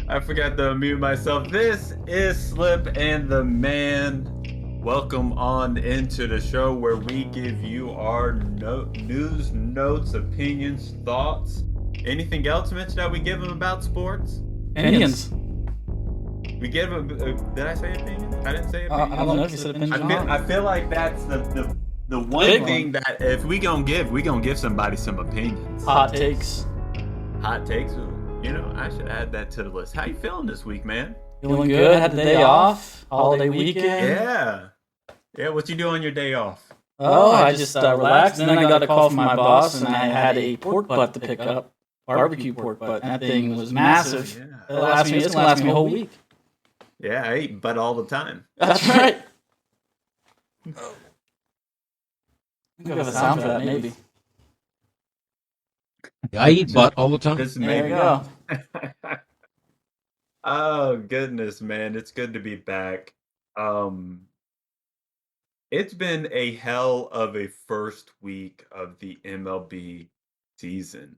I forgot to mute myself. This is Slip and the Man. Welcome on into the show where we give you our news, notes, opinions, thoughts. Anything else, Mitch, that we give them about sports? Opinions. We give them. Did I say opinions? I didn't say opinions. I don't know if you said opinions or not. I feel like that's the one big thing that if we gonna give somebody some opinions. Hot takes. Hot takes. You know, I should add that to the list. How you feeling this week, man? Feeling good. Had the day off. Holiday weekend. Yeah. Yeah, what you do on your day off? Oh, I just relaxed. Then I got a call from my boss, and I had a pork butt to pick up. Barbecue pork butt. And that thing was massive. Yeah. It's gonna last me a whole week. Yeah, I eat butt all the time. That's right. I think I have a sound for that, maybe. I eat butt all the time. There you go. Oh goodness, man, it's good to be back. It's been a hell of a first week of the MLB season.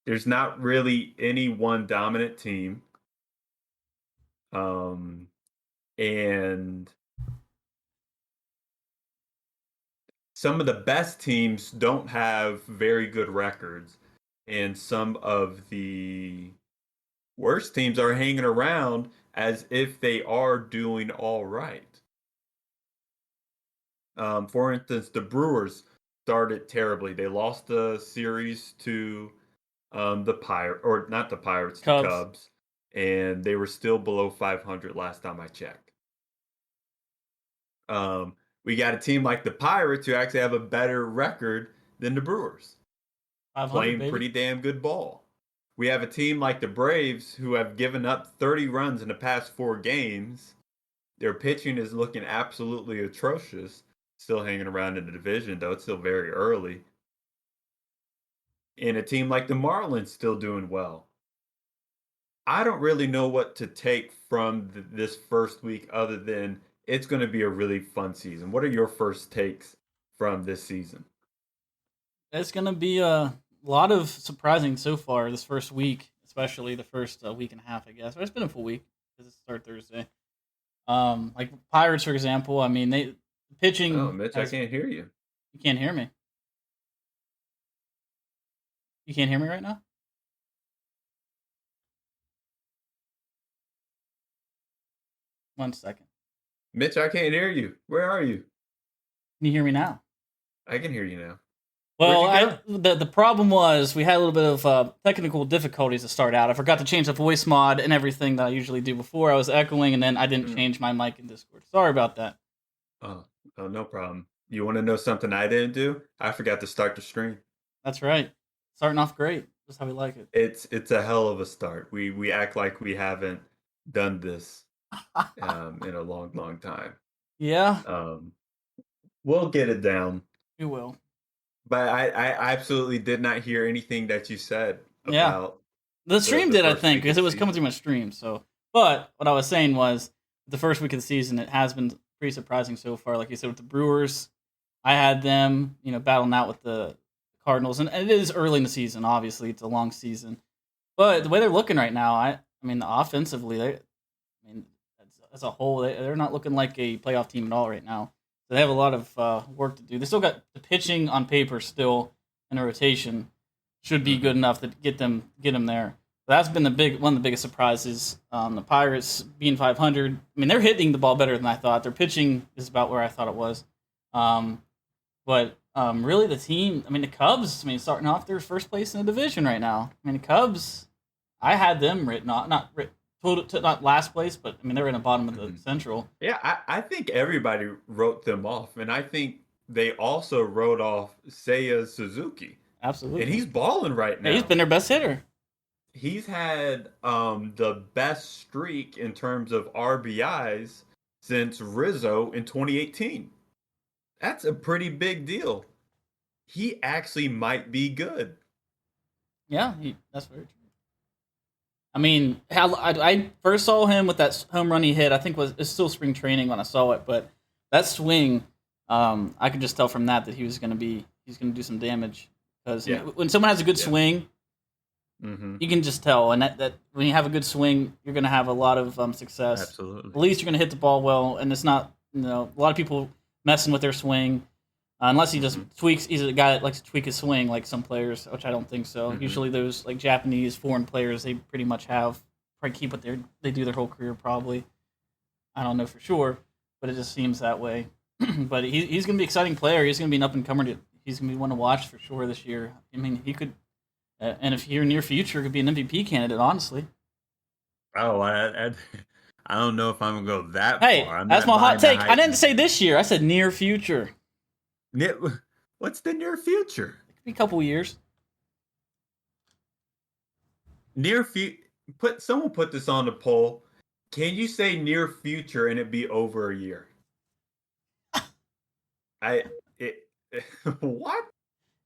There's not really any one dominant team. And some of the best teams don't have very good records, and some of the worst teams are hanging around as if they are doing all right. For instance, the Brewers started terribly. They lost the series to the Pirates, the Cubs, and they were still below 500 last time I checked. We got a team like the Pirates who actually have a better record than the Brewers, playing pretty damn good ball. We have a team like the Braves who have given up 30 runs in the past 4 games. Their pitching is looking absolutely atrocious. Still hanging around in the division, though. It's still very early. And a team like the Marlins still doing well. I don't really know what to take from this first week other than it's going to be a really fun season. What are your first takes from this season? It's going to be a lot of surprising so far this first week, especially the first week and a half, I guess. But it's been a full week because it started Thursday. Like Pirates, for example. I mean, they pitching. Oh, Mitch, I can't hear you. You can't hear me. You can't hear me right now? One second. Mitch, I can't hear you. Where are you? Can you hear me now? I can hear you now. Well, the problem was we had a little bit of technical difficulties to start out. I forgot to change the voice mod and everything that I usually do before. I was echoing, and then I didn't change my mic in Discord. Sorry about that. Oh, no problem. You want to know something I didn't do? I forgot to start the stream. That's right. Starting off great. Just how we like it. It's a hell of a start. We act like we haven't done this in a long time. Yeah. We'll get it down. We will. But I absolutely did not hear anything that you said about the stream did, I think, because it was coming through my stream. So, but what I was saying was the first week of the season, it has been pretty surprising so far. Like you said, with the Brewers, I had them, battling out with the Cardinals, and it is early in the season. Obviously, it's a long season, but the way they're looking right now, offensively, as a whole, they're not looking like a playoff team at all right now. So they have a lot of work to do. They still got the pitching on paper still in a rotation should be good enough to get them there. But that's been one of the biggest surprises. The Pirates being 500. I mean, they're hitting the ball better than I thought. Their pitching is about where I thought it was. But really, the team. I mean, the Cubs. Starting off, they're first place in the division right now. I mean, the Cubs. I had them written not last place, but they're in the bottom of the Central. Yeah, I think everybody wrote them off, and I think they also wrote off Seiya Suzuki. Absolutely, and he's balling right now. Yeah, he's been their best hitter. He's had the best streak in terms of RBIs since Rizzo in 2018. That's a pretty big deal. He actually might be good. Yeah, that's very true. I first saw him with that home run he hit. I think it's still spring training when I saw it, but that swing, I could just tell from that he was going to do some damage because when someone has a good swing, You can just tell, and that when you have a good swing, you're going to have a lot of success. Absolutely. At least you're going to hit the ball well, and it's not, a lot of people messing with their swing, unless he just tweaks. He's a guy that likes to tweak his swing, like some players, which I don't think so. Usually, those like Japanese foreign players, they pretty much probably keep what they do their whole career. Probably, I don't know for sure, but it just seems that way. But he's going to be an exciting player. He's going to be an up and comer. He's going to be one to watch for sure this year. I mean, he could. And if you're near future, could be an MVP candidate, honestly. Oh, I don't know if I'm gonna go that far. Hey, that's my hot take. I didn't say this year. I said near future. What's the near future? It could be a couple years. Near future. Someone put this on the poll. Can you say near future and it be over a year? What?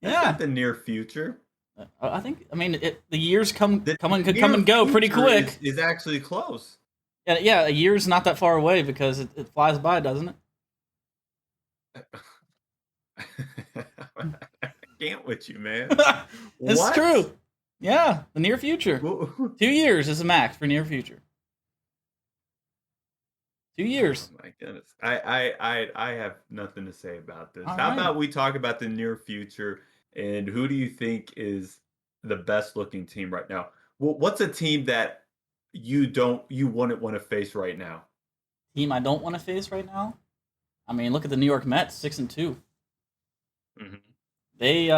That's not the near future. I think. I mean, the years come and go pretty quick. Is actually close. Yeah. A year's not that far away because it flies by, doesn't it? I can't with you, man. It's true. Yeah, the near future. 2 years is the max for near future. 2 years. Oh my goodness. I have nothing to say about this. How about we talk about the near future? And who do you think is the best looking team right now? Well, what's a team that you wouldn't want to face right now? Team I don't want to face right now? I mean, look at the New York Mets, 6-2. They've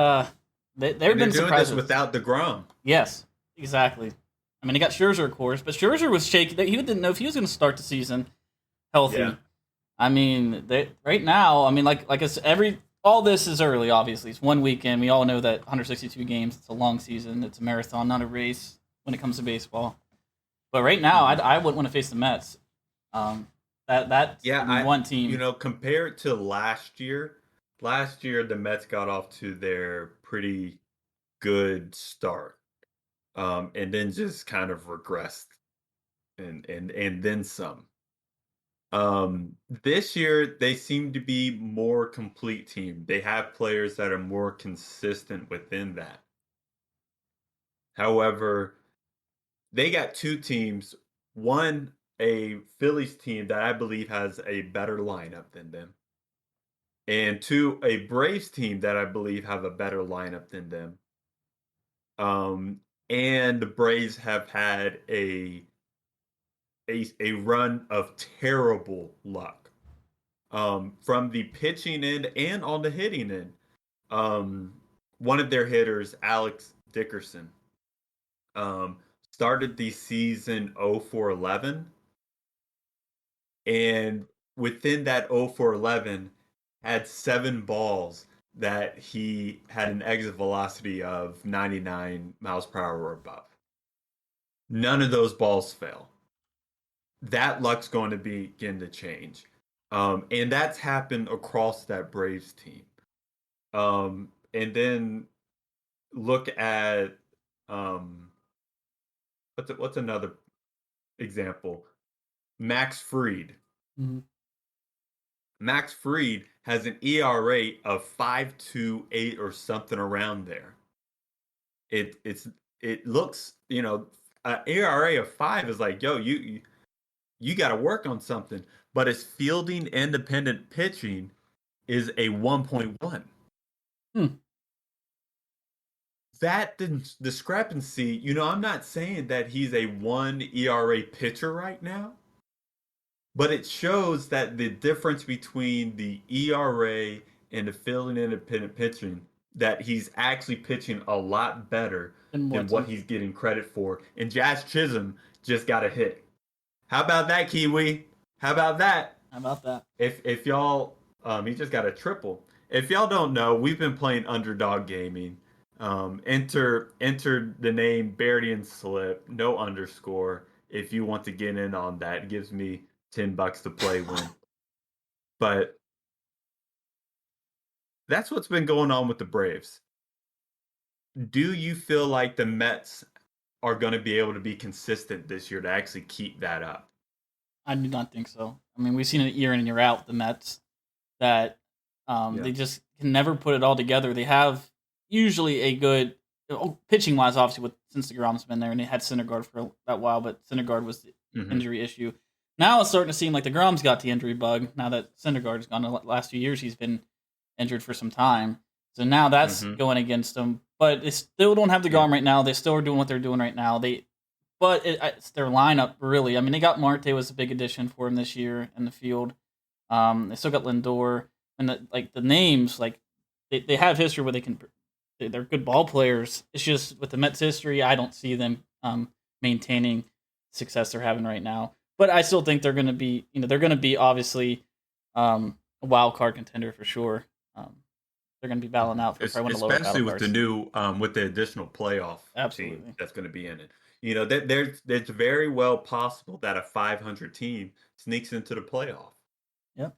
been surprises without DeGrom. Yes, exactly. I mean, he got Scherzer, of course, but Scherzer was shaky. He didn't know if he was going to start the season healthy. Yeah. I mean, right now, I mean, like it's all this is early, obviously. It's 1 weekend. We all know that 162 games, it's a long season. It's a marathon, not a race when it comes to baseball. But right now, I wouldn't want to face the Mets. That's one team. Compared to last year, the Mets got off to their pretty good start. And then just kind of regressed and then some. This year they seem to be more complete team. They have players that are more consistent within that. However, they got two teams. One, a Phillies team that I believe has a better lineup than them. And two, a Braves team that I believe have a better lineup than them. And the Braves have had a run of terrible luck from the pitching end and on the hitting end. One of their hitters, Alex Dickerson, started the season 0-for-11, and within that 0-for-11 had 7 balls that he had an exit velocity of 99 miles per hour or above. None of those balls fell. That luck's going to begin to change. And that's happened across that Braves team. And then look at what's another example? Max Fried. Mm-hmm. Max Fried has an ERA of 5.28 or something around there. It looks, an ERA of 5 is like, yo, you got to work on something. But his fielding independent pitching is a 1.1. That discrepancy, I'm not saying that he's a 1 ERA pitcher right now, but it shows that the difference between the ERA and the fielding independent pitching, that he's actually pitching a lot better than what he's getting credit for. And Jazz Chisholm just got a hit. How about that, Kiwi? How about that? If y'all, he just got a triple. If y'all don't know, we've been playing Underdog Gaming. Enter the name Bardian Slip, no underscore. If you want to get in on that, it gives me $10 to play with. But that's what's been going on with the Braves. Do you feel like the Mets are going to be able to be consistent this year to actually keep that up? I do not think so. I mean, we've seen it year in and year out, the Mets, that they just can never put it all together. They have usually a good pitching wise, obviously, since DeGrom's been there, and they had Syndergaard for that while, but Syndergaard was the injury issue. Now it's starting to seem like DeGrom's got the injury bug. Now that Syndergaard's gone, the last few years he's been injured for some time, so now that's going against them. But they still don't have DeGrom right now. They still are doing what they're doing right now. But it's their lineup, really. I mean, they got Marte was a big addition for him this year in the field. They still got Lindor, and the names, like they have history where they're good ball players. It's just with the Mets' history, I don't see them maintaining success they're having right now. But I still think they're going to be, obviously a wild card contender for sure. They're going to be battling out for probably one of the lower battle especially with cards. the new with the additional playoff team that's going to be in it. It's very well possible that a 500 team sneaks into the playoff. Yep.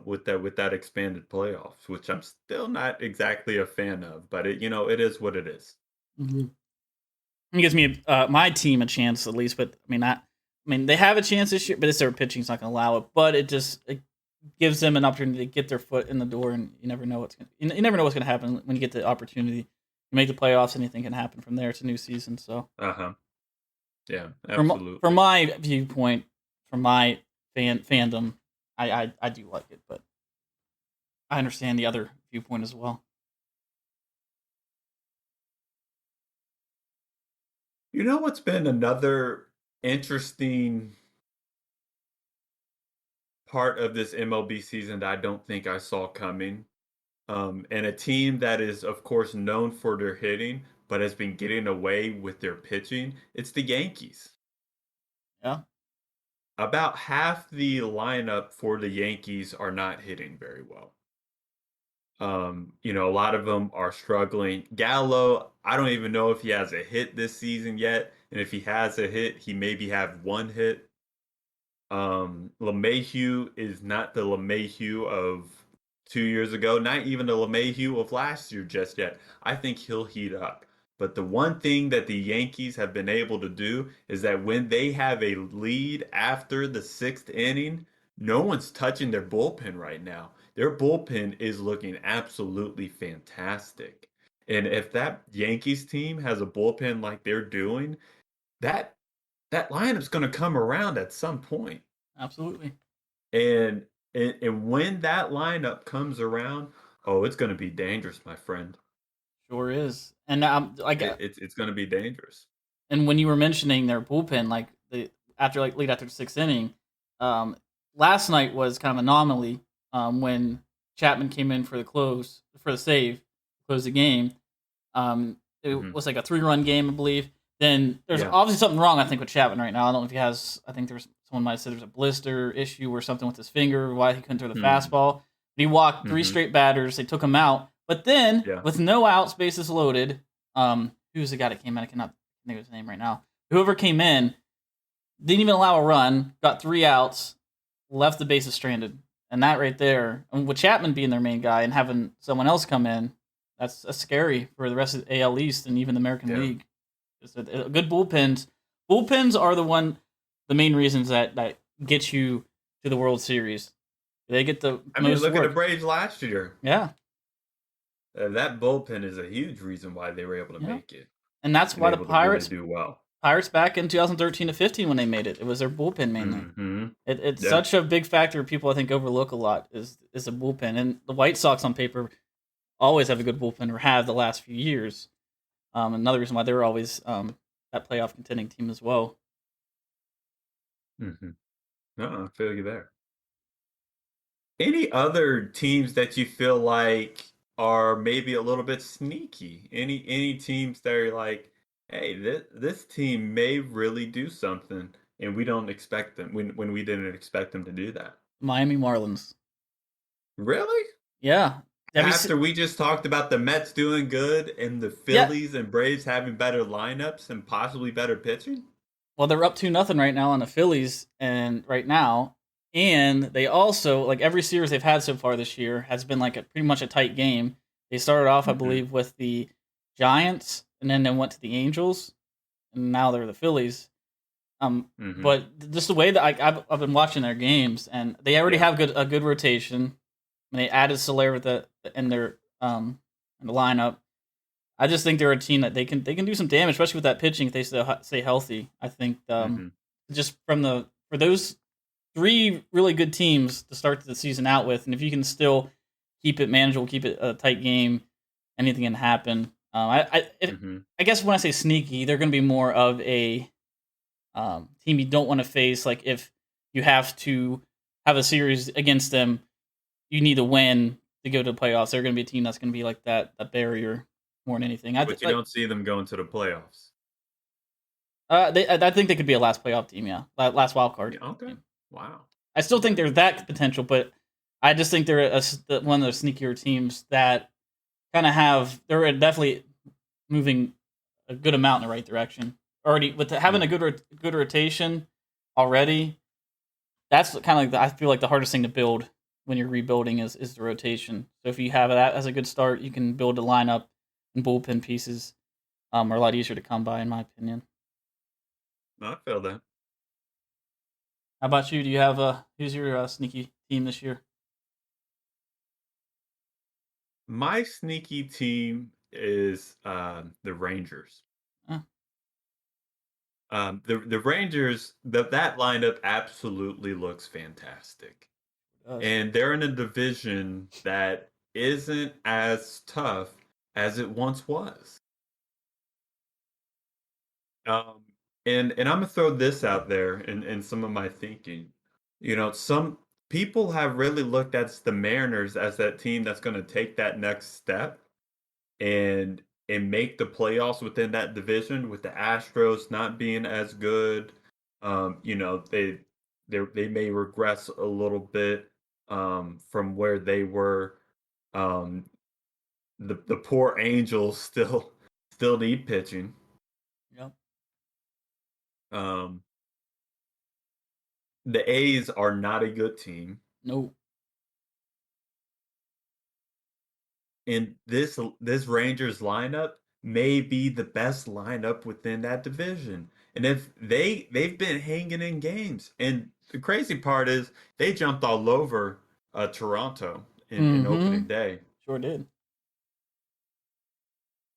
With that expanded playoffs, which I'm still not exactly a fan of, but it is what it is. Mm-hmm. It gives me my team a chance at least, but I mean they have a chance this year, but it's their pitching's not going to allow it. But it gives them an opportunity to get their foot in the door, and you never know what's going to happen when you get the opportunity. You make the playoffs, anything can happen from there. It's a new season, so yeah, absolutely. From my viewpoint, from my fandom, I do like it, but I understand the other viewpoint as well. You know what's been another interesting part of this MLB season that I don't think I saw coming? And a team that is, of course, known for their hitting, but has been getting away with their pitching. It's the Yankees. Yeah. About half the lineup for the Yankees are not hitting very well. A lot of them are struggling. Gallo, I don't even know if he has a hit this season yet. And if he has a hit, he maybe have one hit. LeMahieu is not the LeMahieu of 2 years ago, not even the LeMahieu of last year just yet. I think he'll heat up. But the one thing that the Yankees have been able to do is that when they have a lead after the 6th inning, no one's touching their bullpen right now. Their bullpen is looking absolutely fantastic. And if that Yankees team has a bullpen like they're doing, that lineup's going to come around at some point. Absolutely. And when that lineup comes around, it's going to be dangerous, my friend. Sure is. And it's going to be dangerous. And when you were mentioning their bullpen, lead after the 6th inning, last night was kind of an anomaly when Chapman came in for the save, close the game. It was like a 3-run game, I believe. Then there's obviously something wrong, I think, with Chapman right now. I don't know if he has. I think someone might have said there's a blister issue or something with his finger, why he couldn't throw the fastball. He walked 3 straight batters. They took him out. But then, with no outs, bases loaded, who's the guy that came in? I cannot think of his name right now. Whoever came in didn't even allow a run, got 3 outs, left the bases stranded. And that right there, and with Chapman being their main guy and having someone else come in, that's scary for the rest of the AL East and even the American League. It's a good bullpens. Bullpens are the main reasons that get you to the World Series. They get the most look work. at the Braves last year. Yeah. That bullpen is a huge reason why they were able to make it. And that's why the Pirates really do well. Pirates back in 2013 to 15 when they made it. It was their bullpen mainly. Mm-hmm. It's such a big factor people I think overlook a lot is a bullpen. And the White Sox on paper always have a good bullpen or have the last few years. Another reason why they were always that playoff contending team as well. Mm-hmm. I feel you there. Any other teams that you feel like are maybe a little bit sneaky? Any teams that are like, hey, this team may really do something, and we don't expect them when we didn't expect them to do that? Miami Marlins. Really? Yeah. After we just talked about the Mets doing good and the Phillies and Braves having better lineups and possibly better pitching? Well, they're up 2-0 right now on the Phillies and they also, every series they've had so far this year has been pretty much a tight game. They started off, I believe, with the Giants, and then they went to the Angels, and now they're the Phillies. But just the way that I've been watching their games, and they already have a good rotation. And they added Soler in the lineup. I just think they're a team that they can do some damage, especially with that pitching if they stay healthy. I think just for those three really good teams to start the season out with, and if you can still keep it manageable, keep it a tight game, anything can happen. I guess when I say sneaky, they're going to be more of a team you don't want to face. Like if you have to have a series against them, you need to win to go to the playoffs. They're going to be a team that's going to be like that barrier more than anything. But you don't see them going to the playoffs. I think they could be a last playoff team. Yeah, last wild card. Yeah, okay. Team. Wow. I still think there's that potential, but I just think they're one of those sneakier teams that kind of they're definitely moving a good amount in the right direction. Already with having a good rotation already, that's kind of I feel like the hardest thing to build when you're rebuilding is the rotation. So if you have that as a good start, you can build a lineup and bullpen pieces are a lot easier to come by, in my opinion. No, I feel that. How about you? Do you have who's your sneaky team this year? My sneaky team is the Rangers. Huh. The Rangers, that lineup absolutely looks fantastic. And they're in a division that isn't as tough as it once was. And I'm gonna throw this out there in some of my thinking. Some people have really looked at the Mariners as that team that's going to take that next step and make the playoffs within that division. With the Astros not being as good, they may regress a little bit from where they were. Um, the poor Angels still need pitching. Yep. The A's are not a good team. No. And this Rangers lineup may be the best lineup within that division. And if they've been hanging in games. And the crazy part is they jumped all over Toronto in opening day. Sure did.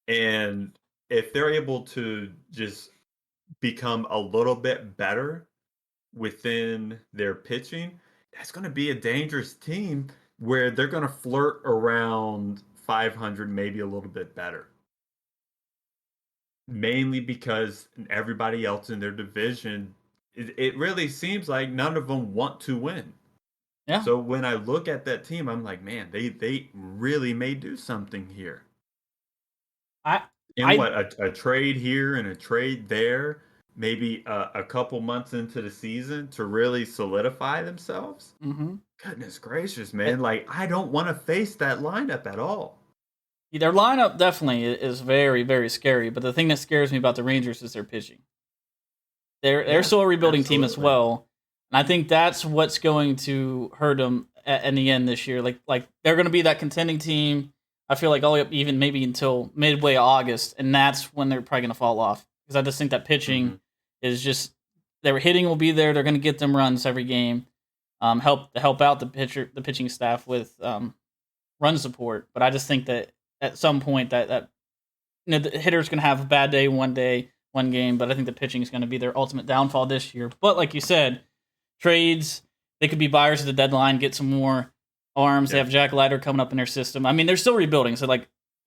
And if they're able to just become a little bit better within their pitching, that's going to be a dangerous team where they're going to flirt around 500, maybe a little bit better. Mainly because everybody else in their division, it really seems like none of them want to win. Yeah. So when I look at that team, I'm like, man, they really may do something here. A trade here and a trade there, maybe a couple months into the season to really solidify themselves. Goodness gracious, man! I don't want to face that lineup at all. Their lineup definitely is very, very scary. But the thing that scares me about the Rangers is their pitching. They're still a rebuilding team as well, and I think that's what's going to hurt them in the end this year. Like they're going to be that contending team. I feel like all the way up even maybe until midway August, and that's when they're probably going to fall off because I just think that pitching is just their hitting will be there. They're going to get them runs every game. Help out the pitching staff with run support. But I just think that at some point that the hitter's going to have a bad day one game, but I think the pitching is going to be their ultimate downfall this year. But like you said, trades, they could be buyers at the deadline, get some more arms. They have Jack Leiter coming up in their system. I mean, they're still rebuilding, so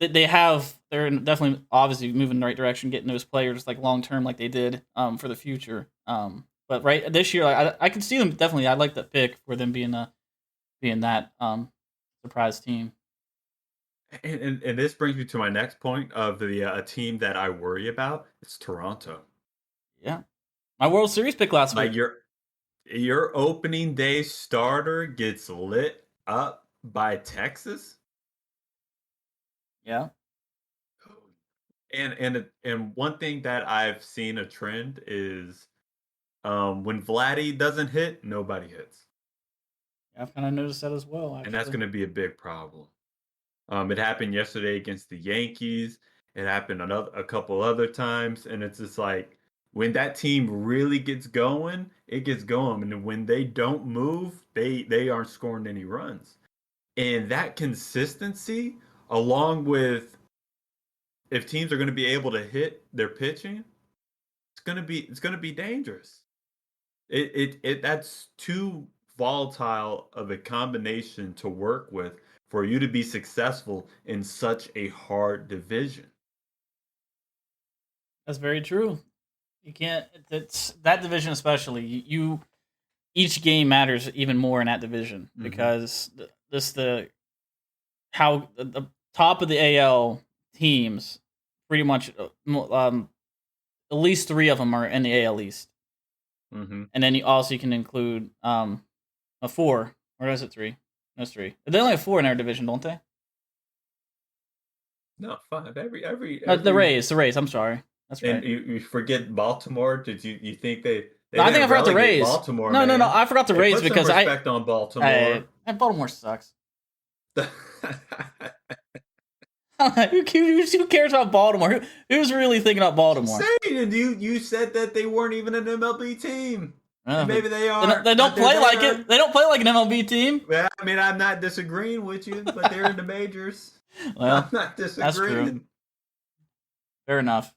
they're definitely obviously moving in the right direction, getting those players like long term, like they did for the future. But right this year, I can see them definitely. I like that pick for them being that surprise team. And this brings me to my next point of a team that I worry about. It's Toronto. Yeah, my World Series pick last week. Your opening day starter gets lit up by Texas. Yeah. And one thing that I've seen a trend is when Vladdy doesn't hit, nobody hits. I've kind of noticed that as well, actually. And that's going to be a big problem. It happened yesterday against the Yankees. It happened a couple other times, and it's just like when that team really gets going, it gets going, and when they don't move, they aren't scoring any runs. And that consistency, along with if teams are going to be able to hit their pitching, it's going to be dangerous. That's too volatile of a combination to work with for you to be successful in such a hard division. That's very true. You can't. It's that division especially. You each game matters even more in that division because the top of the AL teams pretty much at least 3 of them are in the AL East. And then you can include a 4, or is it 3? No, it's 3. They only have 4 in our division, don't they? No, 5. Every the Rays. I'm sorry. That's right. And you forget Baltimore? Did you think they no, I think I forgot the Rays. Baltimore, no, I forgot the Rays put because some respect on Baltimore. And Baltimore sucks. Who cares about Baltimore? Who's really thinking about Baltimore? Saying, you said that they weren't even an MLB team. Maybe they are. They don't play like it. They don't play like an MLB team. Well, I mean, I'm not disagreeing with you, but they're in the majors. Well, I'm not disagreeing. That's true. Fair enough.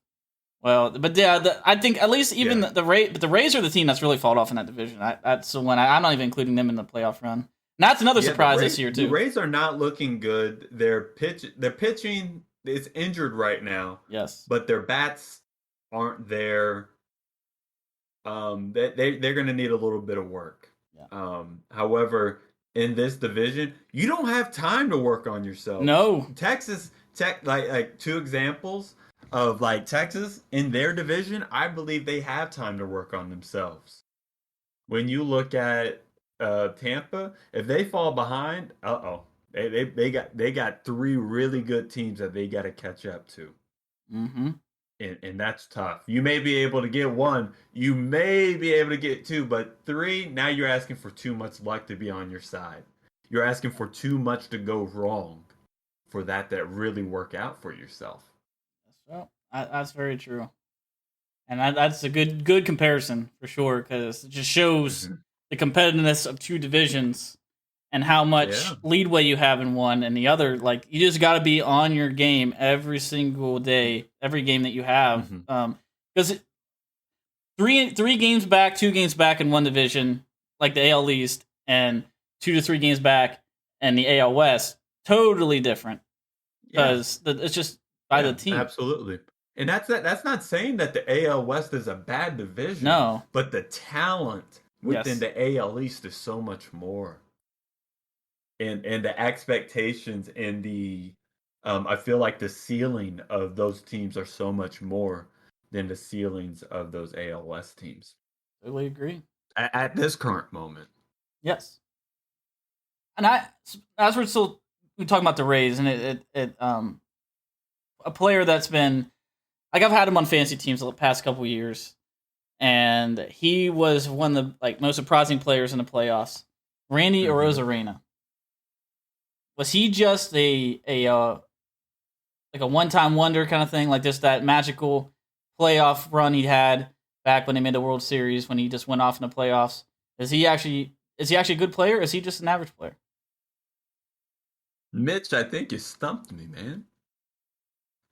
Well, but yeah, I think at least even the Rays are the team that's really fallen off in that division. That's the one I'm not even including them in the playoff run. And that's another surprise this year too. The Rays are not looking good. Their pitching is injured right now. Yes, but their bats aren't there. They're going to need a little bit of work. Yeah. However, in this division, you don't have time to work on yourself. No, Texas like 2 examples of like Texas in their division. I believe they have time to work on themselves. When you look at Tampa, if they fall behind, they got 3 really good teams that they got to catch up to. And that's tough. You may be able to get 1, you may be able to get 2, but 3, now you're asking for too much luck to be on your side. You're asking for too much to go wrong for that really work out for yourself. Well, that's very true, and that's a good comparison for sure because it just shows the competitiveness of 2 divisions and how much leadway you have in one and the other. Like you just got to be on your game every single day, every game that you have, because 3 games back, 2 games back in one division, like the AL East, and 2 to 3 games back in the AL West, totally different because it's just by the team. Absolutely. And that's not saying that the AL West is a bad division. No. But the talent within the AL East is so much more. And the expectations and the I feel like the ceiling of those teams are so much more than the ceilings of those AL West teams. Totally agree. At this current moment. Yes. And as we're still talking about the Rays, and a player that's been like I've had him on fantasy teams the past couple years, and he was one of the most surprising players in the playoffs. Randy Arozarena. Was he just a one-time wonder kind of thing, like just that magical playoff run he had back when they made the World Series when he just went off in the playoffs? Is he actually a good player, or is he just an average player? Mitch, I think you stumped me, man.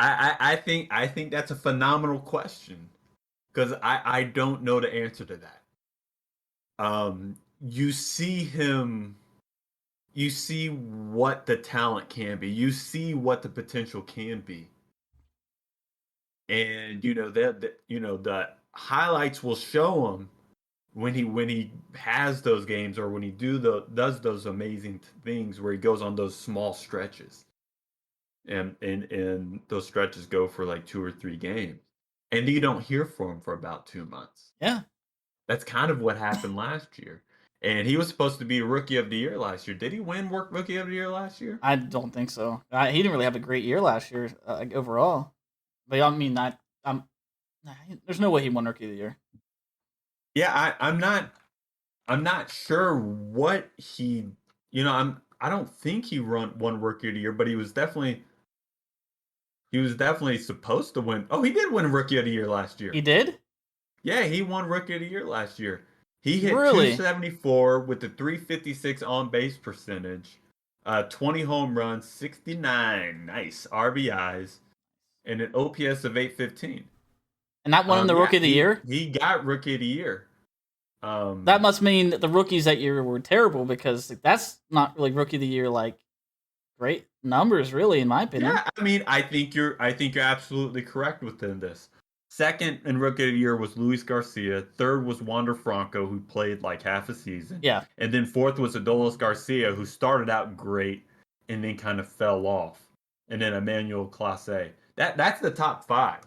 I think that's a phenomenal question because I don't know the answer to that. You see him, you see what the talent can be, you see what the potential can be, and the highlights will show him when he has those games or when he does those amazing things where he goes on those small stretches. And those stretches go for like 2 or 3 games, and you don't hear from him for about 2 months. Yeah, that's kind of what happened last year. And he was supposed to be Rookie of the Year last year. Did he win Rookie of the Year last year? I don't think so. He didn't really have a great year last year overall. But I mean, there's no way he won Rookie of the Year. Yeah, I'm not sure what he. I don't think he won Rookie of the Year, but he was definitely supposed to win. Oh, he did win Rookie of the Year last year. He did? Yeah, he won Rookie of the Year last year. He hit 274 with the 356 on base percentage, 20 home runs, 69 nice RBIs. and an OPS of 815. And that won him the Yeah, Rookie of the Year? he got Rookie of the Year. That must mean that the rookies that year were terrible, because that's not really Rookie of the Year like great numbers, really, in my opinion. Yeah, I mean, I think you're absolutely correct within this. Second in Rookie of the Year was Luis Garcia. Third was Wander Franco, who played like half a season. Yeah. And then fourth was Adolis Garcia, who started out great and then kind of fell off. And then Emmanuel Clase. That's the top five.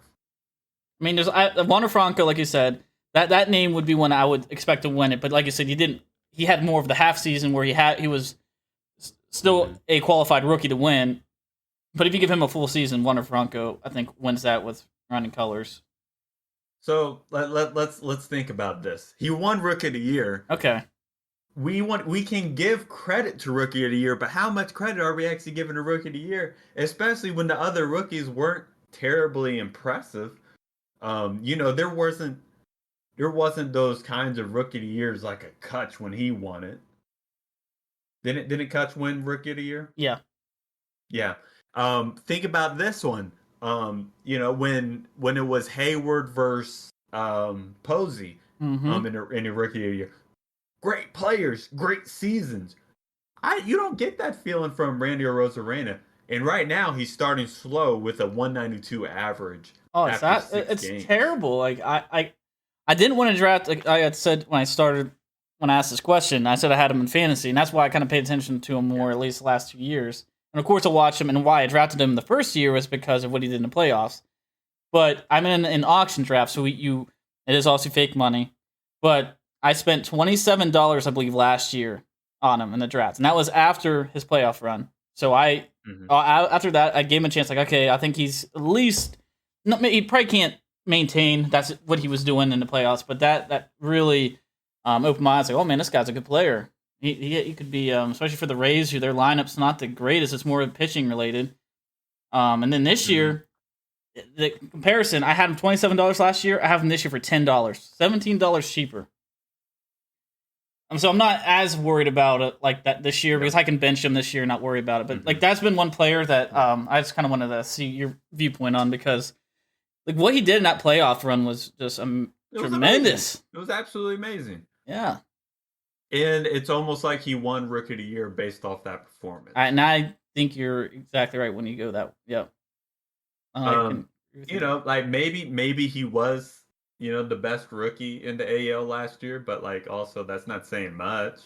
I mean, Wander Franco, like you said, that name would be one I would expect to win it. But like you said, you didn't. He had more of the half season where he was still a qualified rookie to win. But if you give him a full season, Wander Franco, I think, wins that with running colors. So let's think about this. He won Rookie of the Year. Okay. We can give credit to Rookie of the Year, but how much credit are we actually giving to Rookie of the Year? Especially when the other rookies weren't terribly impressive. There wasn't those kinds of Rookie of the Years like a Kutch when he won it. Didn't Kutch win Rookie of the Year? Yeah. Yeah. Think about this one. When it was Hayward versus Posey, in the Rookie of the Year. Great players, great seasons. You don't get that feeling from Randy Arozarena. And right now he's starting slow with a 192 average. Oh, it's games. Terrible. Like I didn't want to draft. Like I had said when I asked this question, I said I had him in fantasy, and that's why I kind of paid attention to him more, at least the last 2 years. And of course, I watched him, and why I drafted him the first year was because of what he did in the playoffs. But I'm in an auction draft, so it is also fake money. But I spent $27, I believe, last year on him in the draft, and that was after his playoff run. So after that, I gave him a chance. Like, okay, I think he's at least. No, he probably can't maintain that's what he was doing in the playoffs, but that really opened my eyes. Like, oh man, this guy's a good player. He could be, especially for the Rays, who their lineup's not the greatest. It's more pitching related. And then this year, the comparison, I had him $27 last year. I have him this year for $10, $17 cheaper. So I'm not as worried about it like that this year, because I can bench him this year and not worry about it. But like that's been one player that I just kind of wanted to see your viewpoint on, because like what he did in that playoff run was just tremendous. It was absolutely amazing. Yeah. And it's almost like he won Rookie of the Year based off that performance. And I think you're exactly right when you go that. Yep. Like maybe he was, the best rookie in the AL last year, but like also that's not saying much.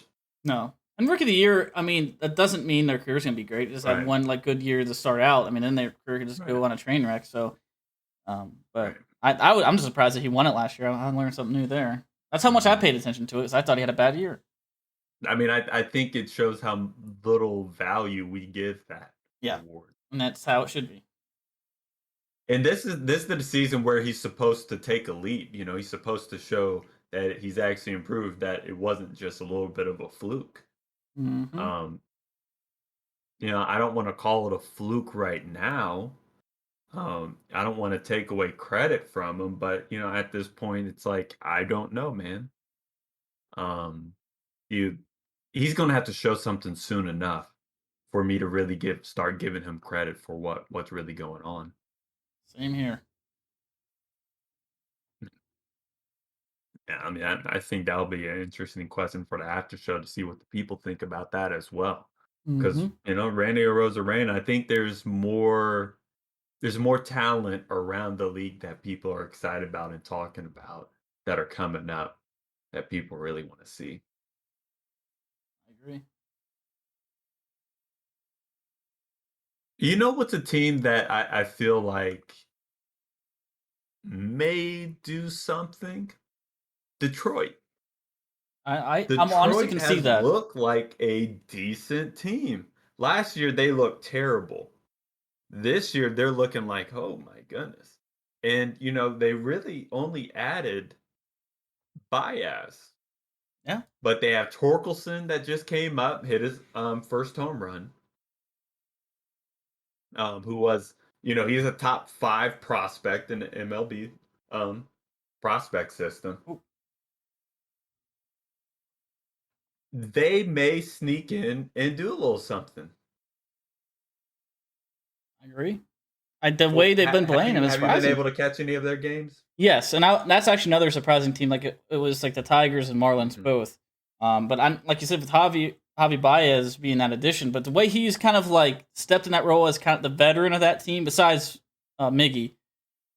No. And Rookie of the Year, I mean, that doesn't mean their career's gonna be great. They just had one like good year to start out. I mean, then their career could just go on a train wreck. So, but I'm just surprised that he won it last year. I learned something new there. That's how much I paid attention to it, because I thought he had a bad year. I mean, I think it shows how little value we give that award, and that's how it should be. And this is the season where he's supposed to take a leap. He's supposed to show that he's actually improved, that it wasn't just a little bit of a fluke. Mm-hmm. I don't want to call it a fluke right now. I don't want to take away credit from him, but at this point, it's like, I don't know, man. He's going to have to show something soon enough for me to really start giving him credit for what's really going on. Same here. Yeah, I mean, I think that'll be an interesting question for the after show, to see what the people think about that as well. Because Randy Arozarena, I think there's more talent around the league that people are excited about and talking about, that are coming up, that people really want to see. I agree. What's a team that I feel like may do something? Detroit. I'm honestly can see that. Look like a decent team. Last year they looked terrible. This year they're looking like, oh my goodness. And they really only added Baez. Yeah. But they have Torkelson that just came up, hit his first home run. Who was, he's a top 5 prospect in the MLB prospect system. Ooh. They may sneak in and do a little something. I agree. the way they've been playing him is surprising. Have you been able to catch any of their games? Yes, and that's actually another surprising team. Like it was like the Tigers and Marlins both. But I'm like you said with Javi Baez being that addition, but the way he's kind of like stepped in that role as kind of the veteran of that team, besides Miggy,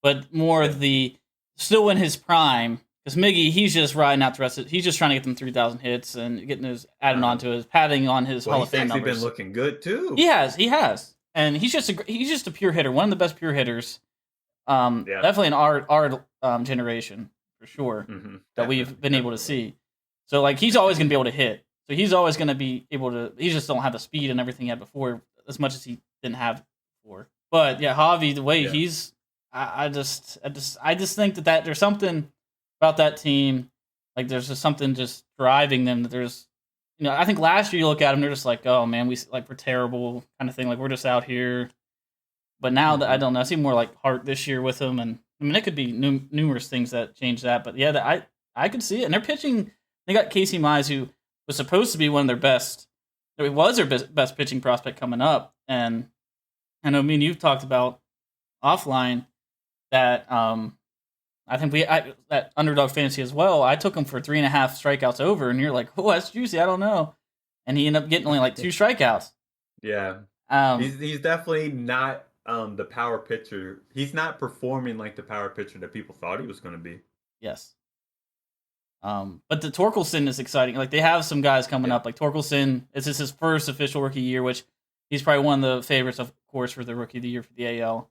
but more the still in his prime. Because Miggy, he's just riding out the rest of it. He's just trying to get them 3,000 hits and getting his adding on to his padding on his Hall of Fame numbers. He's actually been looking good too. He has, and he's just a pure hitter, one of the best pure hitters. Definitely in our generation for sure that we've been able to see. So like he's always going to be able to hit. So he's always going to be able to. He just don't have the speed and everything he had before as much as he didn't have before. But yeah, Javi, the way he's, I just think that there's something about that team, like there's just something just driving them. That there's, I think last year you look at them, they're just like, oh man, we're terrible kind of thing. Like we're just out here. But now that I don't know, I see more like heart this year with them, and I mean it could be numerous things that change that. But yeah, I could see it. And they're pitching. They got Casey Mize, who was supposed to be one of their best. It was their best pitching prospect coming up, and I know me and you've talked about offline that I think that underdog fantasy as well. I took him for 3.5 strikeouts over, and you're like, oh, that's juicy. I don't know, and he ended up getting only like 2 strikeouts. Yeah, he's definitely not the power pitcher. He's not performing like the power pitcher that people thought he was going to be. Yes. But the Torkelson is exciting. Like they have some guys coming up. Like Torkelson, this is his first official rookie year, which he's probably one of the favorites, of course, for the rookie of the year for the AL.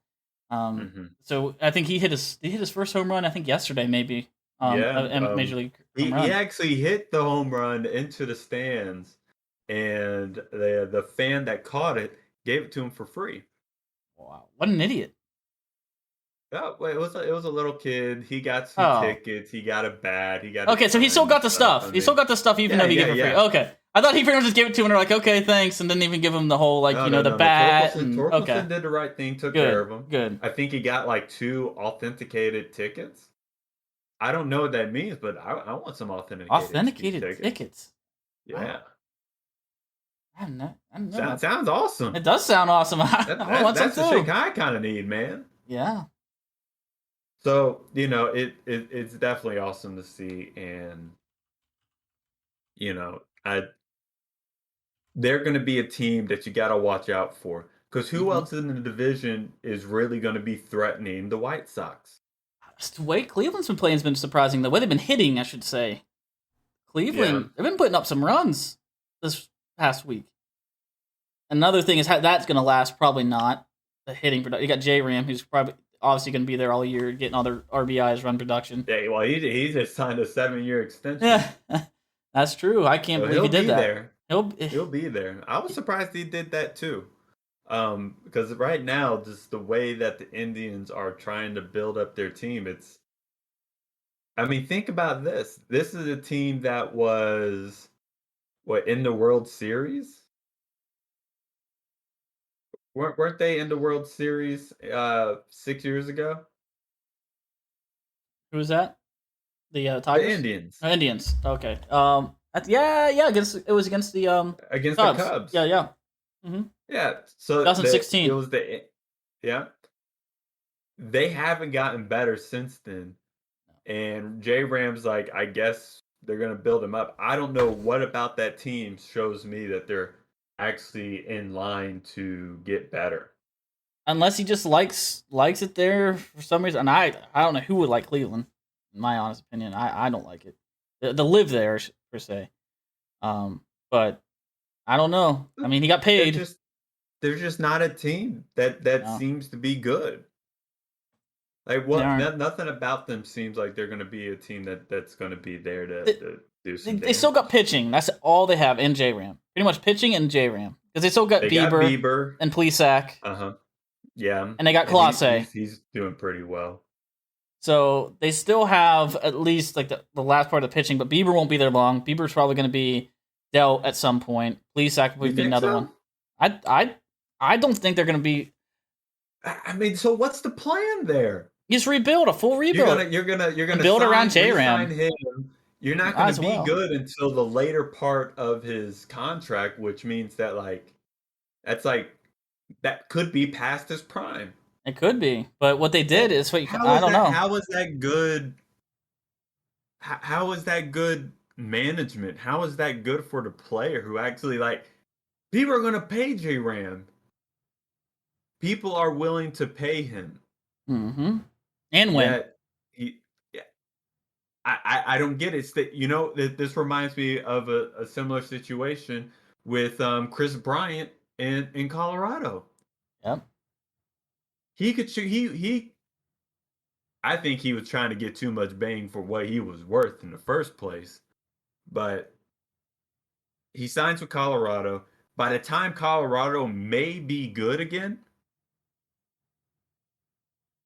So I think he hit his first home run. I think yesterday, maybe. Major League. He actually hit the home run into the stands, and the fan that caught it gave it to him for free. Wow, what an idiot! Oh, it was a little kid. He got some tickets. He got a bat. He got so he still got the stuff. He still got the stuff, even though he gave it free. Okay, I thought he pretty much just gave it to him, and they're like, okay, thanks, and didn't even give him the whole the bat. Torkelson did the right thing, took care of him. Good. I think he got like 2 authenticated tickets. I don't know what that means, but I want some authenticated tickets. Yeah. Wow. I don't know. Sounds awesome. It does sound awesome. I want that's some the too. shit I kind of need, man. Yeah. So, it's definitely awesome to see, and they're going to be a team that you got to watch out for, because who else in the division is really going to be threatening the White Sox? The way Cleveland's been playing has been surprising. The way they've been hitting, I should say. Cleveland, they've been putting up some runs this past week. Another thing is how that's going to last. Probably not the hitting production. You got J-Ram, who's probably obviously going to be there all year, getting all their RBIs, run production. Yeah, well, he just signed a 7-year extension. Yeah, that's true. I can't believe he did that. There. He'll be there. I was surprised he did that too. Because right now, just the way that the Indians are trying to build up their team, think about this. This is a team that was, in the World Series? Weren't they in the World Series 6 years ago? Who was that? The Tigers? The Indians. Oh, Indians. Okay. It was against the Cubs. The Cubs. Yeah. Mm-hmm. Yeah. So 2016. It was They haven't gotten better since then, and J-Ram's like, I guess they're gonna build him up. I don't know what about that team shows me that they're actually in line to get better. Unless he just likes it there for some reason. And I don't know who would like Cleveland, in my honest opinion. I don't like it. To live there, per se. But I don't know. I mean, he got paid. They're just not a team that seems to be good. Like nothing about them seems like they're going to be a team that's going to be there to do something. They still got pitching. That's all they have in J-Ram. Pretty much pitching and J-Ram. Because they still got Bieber and Plesac. Yeah. And they got Clase. He's doing pretty well. So they still have at least like the last part of the pitching, but Bieber won't be there long. Bieber's probably going to be dealt at some point. Plesac will be another one. I don't think they're going to be. I mean, so what's the plan there? Just rebuild, a full rebuild. You're gonna build around J-Ram. You're not going to be good until the later part of his contract, which means that that could be past his prime. It could be, but what they did is what I don't know. How is that good? How is that good management? How is that good for the player who actually like people are going to pay J Ram? People are willing to pay him. Mm-hmm. And win. Yet he, I don't get it. It's that, you know, this reminds me of a similar situation with Chris Bryant in Colorado. Yep. He could shoot. He. I think he was trying to get too much bang for what he was worth in the first place. But he signs with Colorado. By the time Colorado may be good again,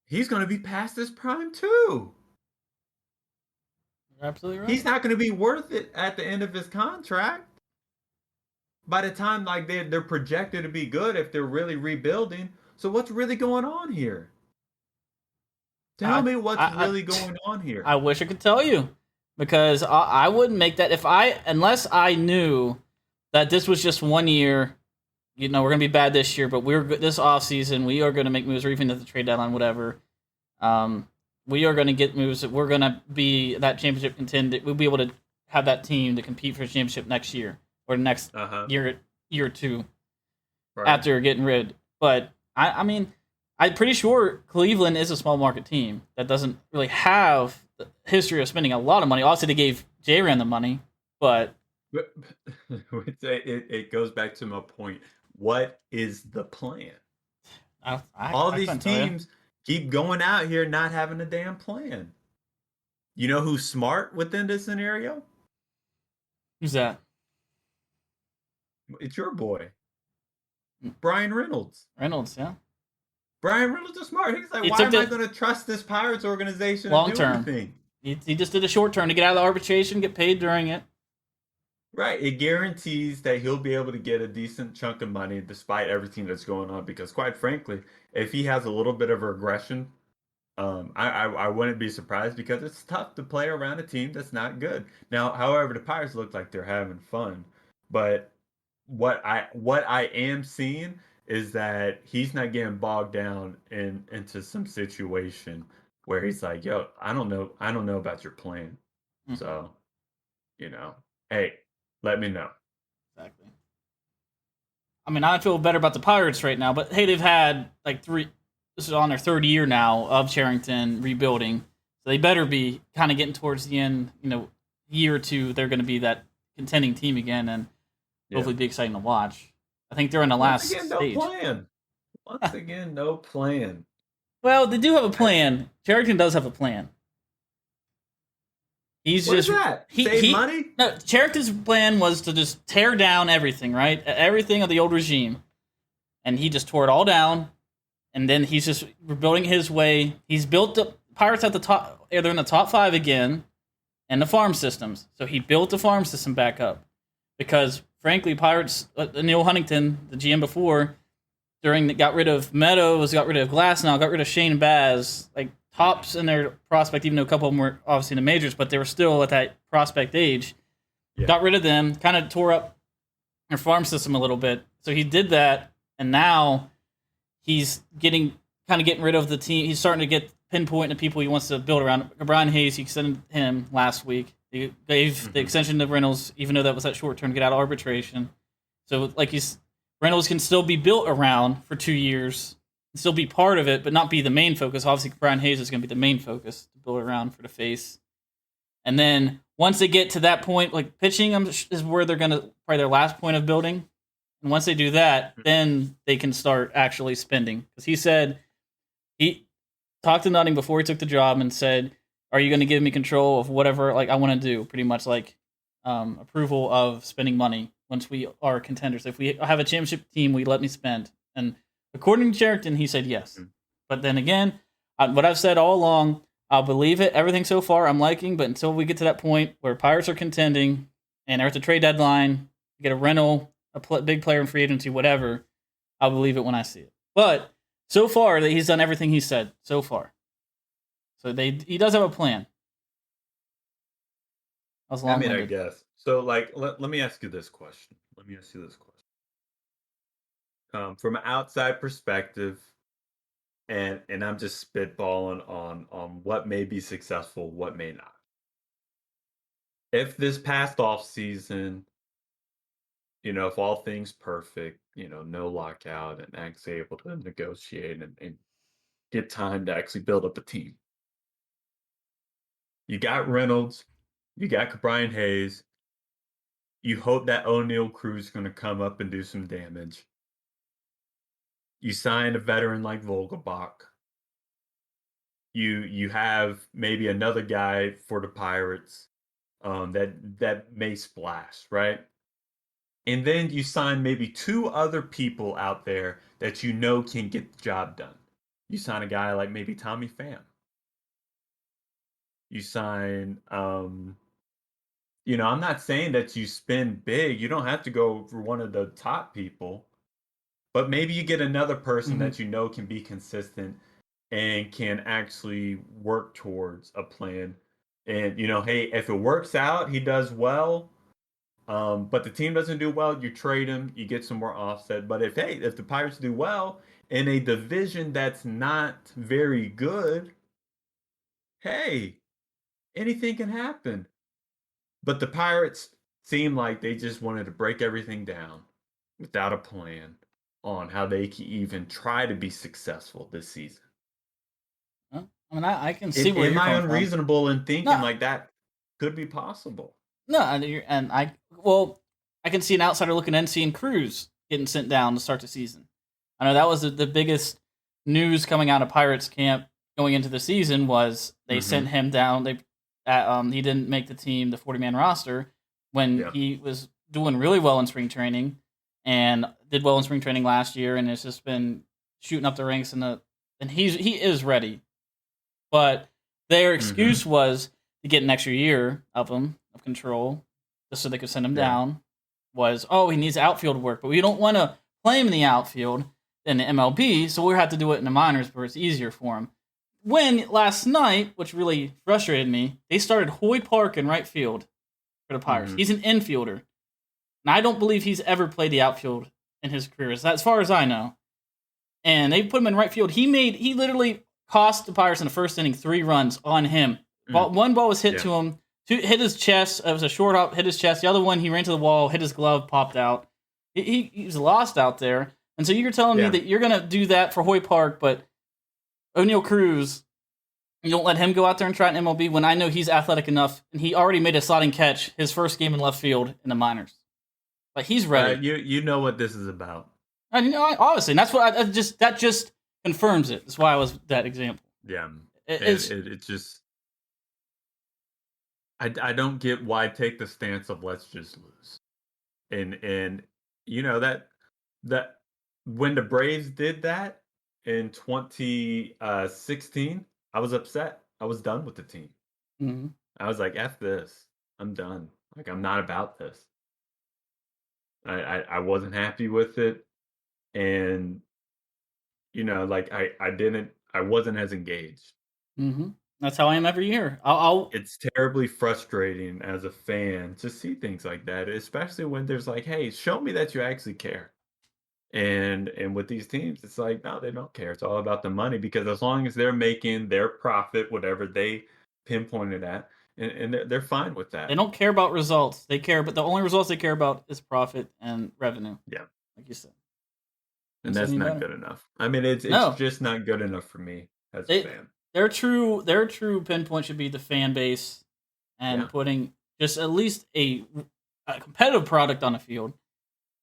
he's going to be past his prime too. You're absolutely right. He's not going to be worth it at the end of his contract. By the time like they're projected to be good if they're really rebuilding. So what's really going on here? Tell me what's really going on here. I wish I could tell you, because I wouldn't make that unless I knew that this was just 1 year. You know, we're gonna be bad this year, but this offseason, we are gonna make moves, or even at the trade deadline, whatever. We are gonna get moves. We're gonna be that championship contender. We'll be able to have that team to compete for a championship next year or next year or two after getting rid. But I mean, I'm pretty sure Cleveland is a small market team that doesn't really have the history of spending a lot of money. Obviously, they gave J-Ran the money, but it goes back to my point. What is the plan? All these teams keep going out here not having a damn plan. You know who's smart within this scenario? Who's that? It's your boy, Brian Reynolds. Reynolds, yeah. Brian Reynolds is smart. He's like, why am I going to trust this Pirates organization long to do term? Anything? He just did a short term to get out of the arbitration, get paid during it. Right. It guarantees that he'll be able to get a decent chunk of money despite everything that's going on. Because quite frankly, if he has a little bit of regression, I wouldn't be surprised because it's tough to play around a team that's not good. Now, however, the Pirates look like they're having fun. But what I am seeing is that he's not getting bogged down into some situation where he's like, yo, I don't know about your plan. Mm-hmm. So, you know, hey, let me know. Exactly. I mean, I feel better about the Pirates right now, but hey, they've had like this is on their third year now of Cherington rebuilding. So they better be kind of getting towards the end, you know, year or two, they're going to be that contending team again and hopefully be exciting to watch. I think they're in the last stage. No plan. Once again, no plan. Well, they do have a plan. Cherington does have a plan. What is that? Save money? No, Cherington's plan was to just tear down everything, right? Everything of the old regime. And he just tore it all down. And then he's just rebuilding his way. He's built the Pirates at the top. They're in the top 5 again. And the farm systems. So he built the farm system back up. Because, frankly, Pirates, Neil Huntington, the GM before, got rid of Meadows, got rid of Glasnow, got rid of Shane Baz, like tops in their prospect, even though a couple of them were obviously in the majors, but they were still at that prospect age. Yeah. Got rid of them, kind of tore up their farm system a little bit. So he did that, and now he's getting rid of the team. He's starting to get pinpoint the people he wants to build around. Brian Hayes, he extended him last week. He gave the extension to Reynolds, even though that was that short term to get out of arbitration. So, like Reynolds can still be built around for 2 years, and still be part of it, but not be the main focus. Obviously, Brian Hayes is going to be the main focus to build around for the face. And then once they get to that point, like pitching is where they're going to probably their last point of building. And once they do that, then they can start actually spending. Because he said he talked to Nutting before he took the job and said, "Are you going to give me control of whatever like I want to do?" Pretty much like approval of spending money once we are contenders. If we have a championship team, will you let me spend? And according to Cherington, he said yes. But then again, what I've said all along, I'll believe it. Everything so far I'm liking, but until we get to that point where Pirates are contending and they're at the trade deadline, get a rental, big player in free agency, whatever, I'll believe it when I see it. But so far, he's done everything he said so far. So he does have a plan. I guess. So, like, let me ask you this question. From an outside perspective, and I'm just spitballing on what may be successful, what may not. If this past off season, if all things perfect, no lockout and actually able to negotiate and get time to actually build up a team. You got Reynolds, you got Brian Hayes. You hope that O'Neal Cruz is going to come up and do some damage. You sign a veteran like Vogelbach. You have maybe another guy for the Pirates that may splash, right? And then you sign maybe two other people out there that can get the job done. You sign a guy like maybe Tommy Pham. You sign, I'm not saying that you spend big. You don't have to go for one of the top people, but maybe you get another person Mm-hmm. that can be consistent and can actually work towards a plan. And hey, if it works out, he does well. But the team doesn't do well, you trade him, you get some more offset. But if the Pirates do well in a division that's not very good, hey, anything can happen. But the Pirates seem like they just wanted to break everything down without a plan on how they can even try to be successful this season. Well, I mean, I can see where Am you're I coming from. unreasonable in thinking No, like that could be possible? no, I can see an outsider looking in, seeing Cruz getting sent down to start the season. I know that was the biggest news coming out of Pirates camp going into the season was they sent Mm-hmm. him down. He didn't make the team, the 40-man roster, when Yeah. he was doing really well in spring training and did well in spring training last year, and has just been shooting up the ranks and he is ready. But their Mm-hmm. excuse was to get an extra year of him of control, just so they could send him Yeah. down. Was he needs outfield work, but we don't want to play him in the outfield in the MLB, so we have to do it in the minors where it's easier for him. When last night, which really frustrated me, they started Hoy Park in right field for the Pirates. Mm-hmm. He's an infielder, and I don't believe he's ever played the outfield in his career, as far as I know. And they put him in right field. He literally cost the Pirates in the first inning 3 runs on him. One ball was hit Yeah. to him, hit his chest. It was a short hop, hit his chest. The other one, he ran to the wall, hit his glove, popped out. He was lost out there. And so you're telling me Yeah. that you're going to do that for Hoy Park, but O'Neal Cruz, you don't let him go out there and try an MLB when I know he's athletic enough and he already made a sliding catch his first game in left field in the minors. Like, he's ready. You know what this is about. And obviously, and that's what that just confirms it. That's why I was that example. Yeah. It's It just I don't get why take the stance of let's just lose. And that when the Braves did that in 2016, I was upset. I was done with the team. mm-hmm. I was like, F this. I'm done. Like, I'm not about this. I wasn't happy with it. And, like I wasn't as engaged. Mm-hmm. That's how I am every year. I'll It's terribly frustrating as a fan to see things like that, especially when there's like, hey, show me that you actually care. And with these teams, it's like, no, they don't care. It's all about the money because as long as they're making their profit, whatever they pinpointed at, and they're fine with They that. don't care about results. They care, but the only results they care about is profit and revenue, Yeah. like you said. And Don't say that's any not better. good enough. I mean, it's No, just not good enough for me as a they fan. their true pinpoint should be the fan base and Yeah. putting just at least a competitive product on the field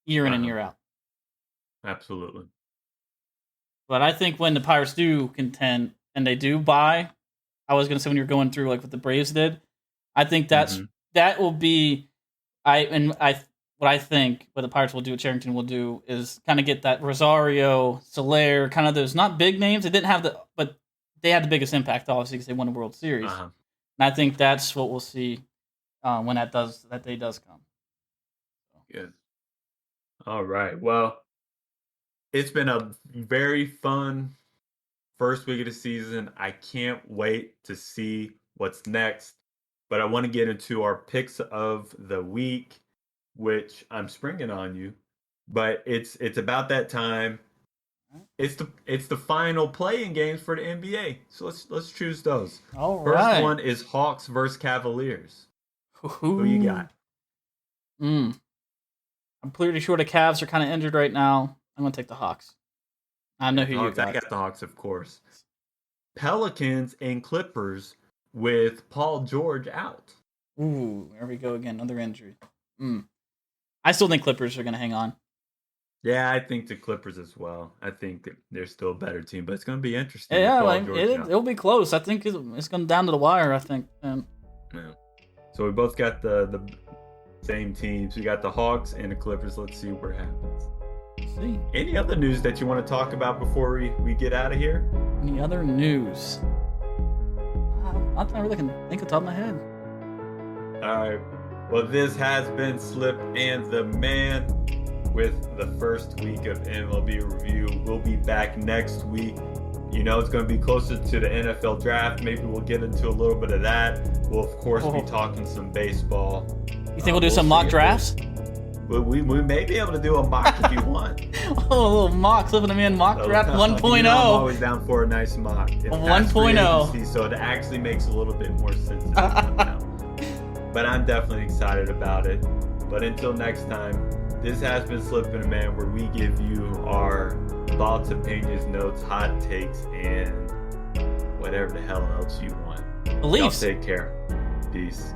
year in and year out. Absolutely. But I think when the Pirates do contend and they do buy, I was gonna say when you're going through like what the Braves did, I think Mm-hmm. that will be what I think what the Pirates will do, what Charrington will do is kind of get that Rosario, Soler, kind of those not big names. They didn't have but they had the biggest impact obviously because they won the World Series, Uh-huh. and I think that's what we'll see when that day does come. Good. All right. Well, it's been a very fun first week of the season. I can't wait to see what's next. But I want to get into our picks of the week, which I'm springing on you. But it's about that time. It's the final playing games for the NBA. So let's choose those. All First right. one is Hawks versus Cavaliers. Ooh. Who you got? I'm pretty sure the Cavs are kind of injured right now. I'm gonna take the Hawks. I know who you got. I got the Hawks, of course. Pelicans and Clippers with Paul George out. Ooh, there we go again. Another injury. I still think Clippers are gonna hang on. Yeah, I think the Clippers as well. I think they're still a better team, but it's going to be interesting. Yeah, like it'll be close. I think it's going down to the wire. I think. Yeah. So we both got the same teams. We got the Hawks and the Clippers. Let's see what happens. Let's see. Any other news that you want to talk about before we get out of here? Any other news? I really can think of the top of my head. All right. Well, this has been Slip and the Man with the first week of MLB review. We'll be back next week. You know, it's going to be closer to the NFL draft. Maybe we'll get into a little bit of that. We'll, of course, be talking some baseball. You think we'll do some mock drafts? We may be able to do a mock if you want. A little mock, slipping them in, mock draft 1.0. You know, I'm always down for a nice mock. 1.0. So it actually makes a little bit more sense. But I'm definitely excited about it. But until next time, this has been Slipping a Man, where we give you our thoughts, opinions, notes, hot takes, and whatever the hell else you want. Beliefs. Y'all take care. Peace.